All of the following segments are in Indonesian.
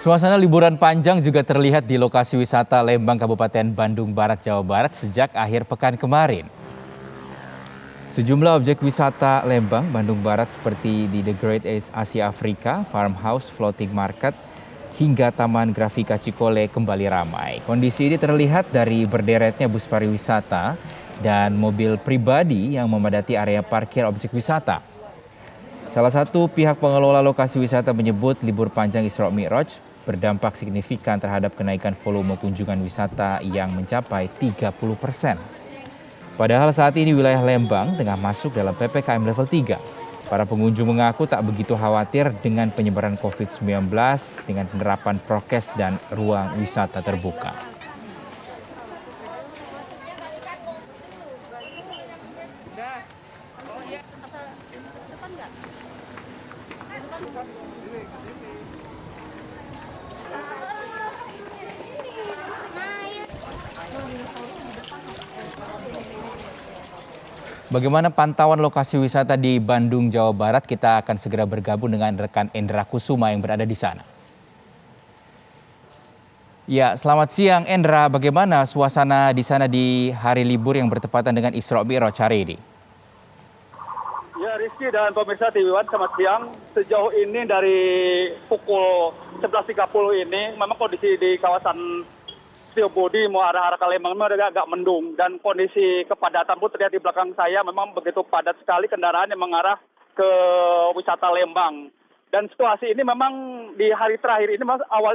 Suasana liburan panjang juga terlihat di lokasi wisata Lembang, Kabupaten Bandung Barat, Jawa Barat sejak akhir pekan kemarin. Sejumlah objek wisata Lembang, Bandung Barat seperti di The Great Asia Afrika, Farmhouse, Floating Market, hingga Taman Grafika Cikole kembali ramai. Kondisi ini terlihat dari berderetnya bus pariwisata dan mobil pribadi yang memadati area parkir objek wisata. Salah satu pihak pengelola lokasi wisata menyebut libur panjang Isra Mi'raj berdampak signifikan terhadap kenaikan volume kunjungan wisata yang mencapai 30%. Padahal saat ini wilayah Lembang tengah masuk dalam PPKM level 3. Para pengunjung mengaku tak begitu khawatir dengan penyebaran COVID-19 dengan penerapan prokes dan ruang wisata terbuka. Bagaimana pantauan lokasi wisata di Bandung, Jawa Barat? Kita akan segera bergabung dengan rekan Endra Kusuma yang berada di sana. Ya, selamat siang Endra. Bagaimana suasana di sana di hari libur yang bertepatan dengan Isra Mi'raj hari ini? Ya, Rizky dan pemirsa TV One, selamat siang. Sejauh ini dari pukul 11.30 ini memang kondisi di kawasan Setiobudi mau arah-arah ke Lembang memang agak mendung, dan kondisi kepadatan pun terlihat di belakang saya memang begitu padat sekali kendaraan yang mengarah ke wisata Lembang. Dan situasi ini memang di hari terakhir ini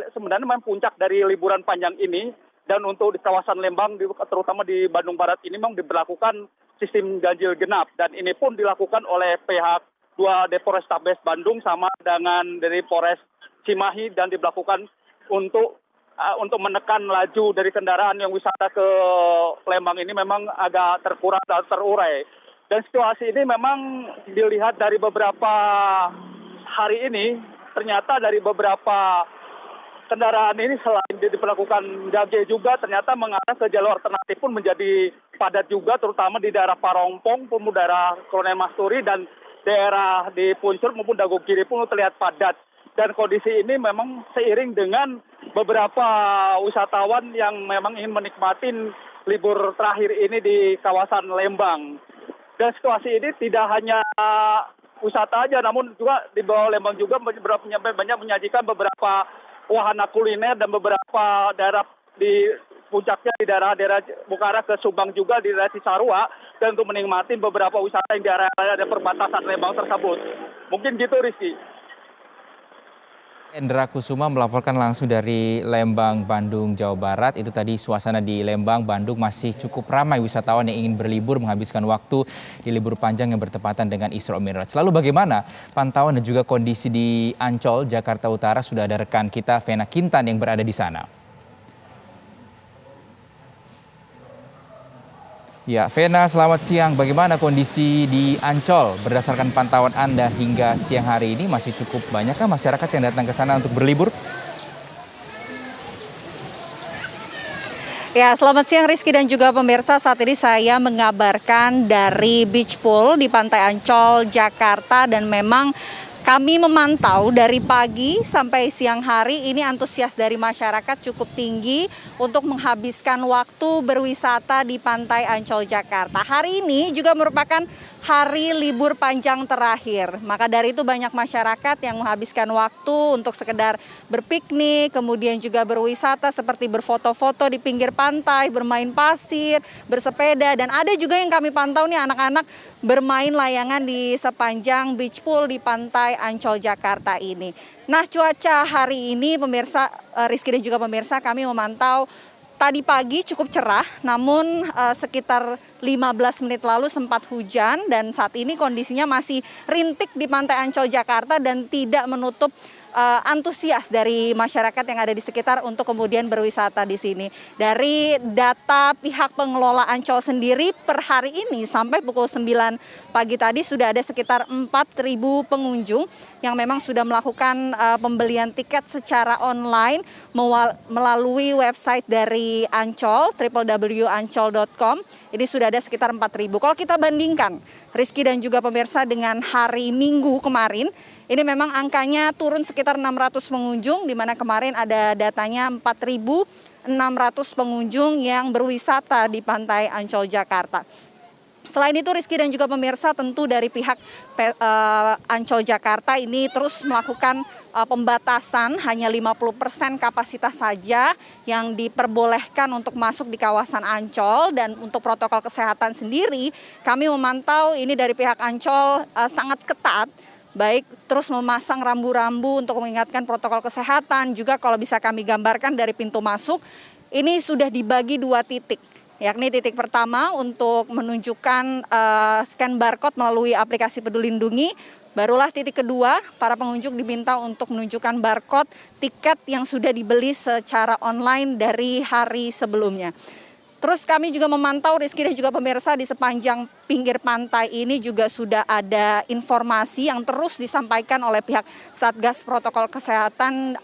sebenarnya memang puncak dari liburan panjang ini, dan untuk di kawasan Lembang terutama di Bandung Barat ini memang diberlakukan sistem ganjil genap, dan ini pun dilakukan oleh pihak dua Polrestabes Bandung sama dengan dari Polres Cimahi, dan diberlakukan untuk menekan laju dari kendaraan yang wisata ke Lembang ini memang agak terkurang dan terurai. Dan situasi ini memang dilihat dari beberapa hari ini, ternyata dari beberapa kendaraan ini selain diperlakukan jage juga ternyata mengarah ke jalur alternatif pun menjadi padat juga, terutama di daerah Parompong, daerah Kolonel Masturi, dan daerah di Puncur maupun Dago Kiri pun terlihat padat. Dan kondisi ini memang seiring dengan beberapa wisatawan yang memang ingin menikmati libur terakhir ini di kawasan Lembang. Dan situasi ini tidak hanya wisata aja, namun juga di bawah Lembang juga banyak menyajikan beberapa wahana kuliner, dan beberapa daerah di puncaknya di daerah Bukara ke Subang juga di daerah Cisarua, dan untuk menikmati beberapa wisata yang di area perbatasan Lembang tersebut. Mungkin gitu, Rizky. Endra Kusuma melaporkan langsung dari Lembang, Bandung, Jawa Barat. Itu tadi suasana di Lembang, Bandung masih cukup ramai wisatawan yang ingin berlibur menghabiskan waktu di libur panjang yang bertepatan dengan Isra Mi'raj. Lalu bagaimana pantauan dan juga kondisi di Ancol, Jakarta Utara? Sudah ada rekan kita Vena Kintan yang berada di sana. Ya, Vena, selamat siang. Bagaimana kondisi di Ancol berdasarkan pantauan Anda hingga siang hari ini? Masih cukup banyakkah masyarakat yang datang ke sana untuk berlibur? Ya, selamat siang Rizky dan juga pemirsa. Saat ini saya mengabarkan dari Beach Pool di Pantai Ancol, Jakarta, dan memang kami memantau dari pagi sampai siang hari ini antusias dari masyarakat cukup tinggi untuk menghabiskan waktu berwisata di Pantai Ancol, Jakarta. Hari ini juga merupakan hari libur panjang terakhir. Maka dari itu banyak masyarakat yang menghabiskan waktu untuk sekedar berpiknik, kemudian juga berwisata seperti berfoto-foto di pinggir pantai, bermain pasir, bersepeda, dan ada juga yang kami pantau nih anak-anak bermain layangan di sepanjang beach pool di Pantai Ancol, Jakarta ini. Nah, cuaca hari ini pemirsa Rizky dan juga pemirsa, kami memantau tadi pagi cukup cerah, namun sekitar 15 menit lalu sempat hujan, dan saat ini kondisinya masih rintik di Pantai Ancol, Jakarta, dan tidak menutup antusias dari masyarakat yang ada di sekitar untuk kemudian berwisata di sini. Dari data pihak pengelola Ancol sendiri per hari ini sampai pukul 9 pagi tadi sudah ada sekitar 4.000 pengunjung yang memang sudah melakukan pembelian tiket secara online melalui website dari Ancol, www.ancol.com. Ini sudah ada sekitar 4.000. Kalau kita bandingkan, Rizky dan juga pemirsa, dengan hari Minggu kemarin, Ini memang angkanya turun sekitar 600 pengunjung, di mana kemarin ada datanya 4.600 pengunjung yang berwisata di Pantai Ancol Jakarta. Selain itu Rizky dan juga pemirsa, tentu dari pihak Ancol Jakarta ini terus melakukan pembatasan, hanya 50% kapasitas saja yang diperbolehkan untuk masuk di kawasan Ancol. Dan untuk protokol kesehatan sendiri kami memantau ini dari pihak Ancol sangat ketat, baik terus memasang rambu-rambu untuk mengingatkan protokol kesehatan. Juga kalau bisa kami gambarkan dari pintu masuk ini sudah dibagi 2 titik, yakni titik pertama untuk menunjukkan scan barcode melalui aplikasi Peduli Lindungi. Barulah titik kedua, para pengunjung diminta untuk menunjukkan barcode tiket yang sudah dibeli secara online dari hari sebelumnya. Terus kami juga memantau, Rizky dan juga pemirsa, di sepanjang pinggir pantai ini juga sudah ada informasi yang terus disampaikan oleh pihak Satgas Protokol Kesehatan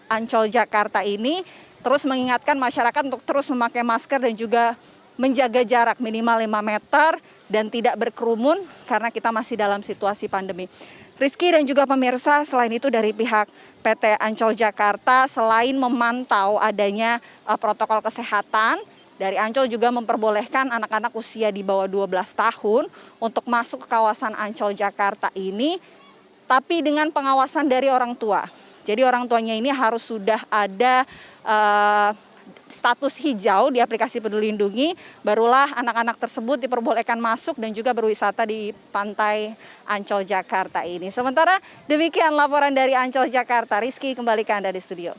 Ancol Jakarta ini, terus mengingatkan masyarakat untuk terus memakai masker dan juga menjaga jarak minimal 5 meter dan tidak berkerumun karena kita masih dalam situasi pandemi. Rizky dan juga pemirsa, selain itu dari pihak PT Ancol Jakarta, selain memantau adanya protokol kesehatan, dari Ancol juga memperbolehkan anak-anak usia di bawah 12 tahun untuk masuk ke kawasan Ancol Jakarta ini, tapi dengan pengawasan dari orang tua. Jadi orang tuanya ini harus sudah ada status hijau di aplikasi Peduli Lindungi, barulah anak-anak tersebut diperbolehkan masuk dan juga berwisata di Pantai Ancol Jakarta ini. Sementara demikian laporan dari Ancol Jakarta. Rizky, kembali ke Anda di studio.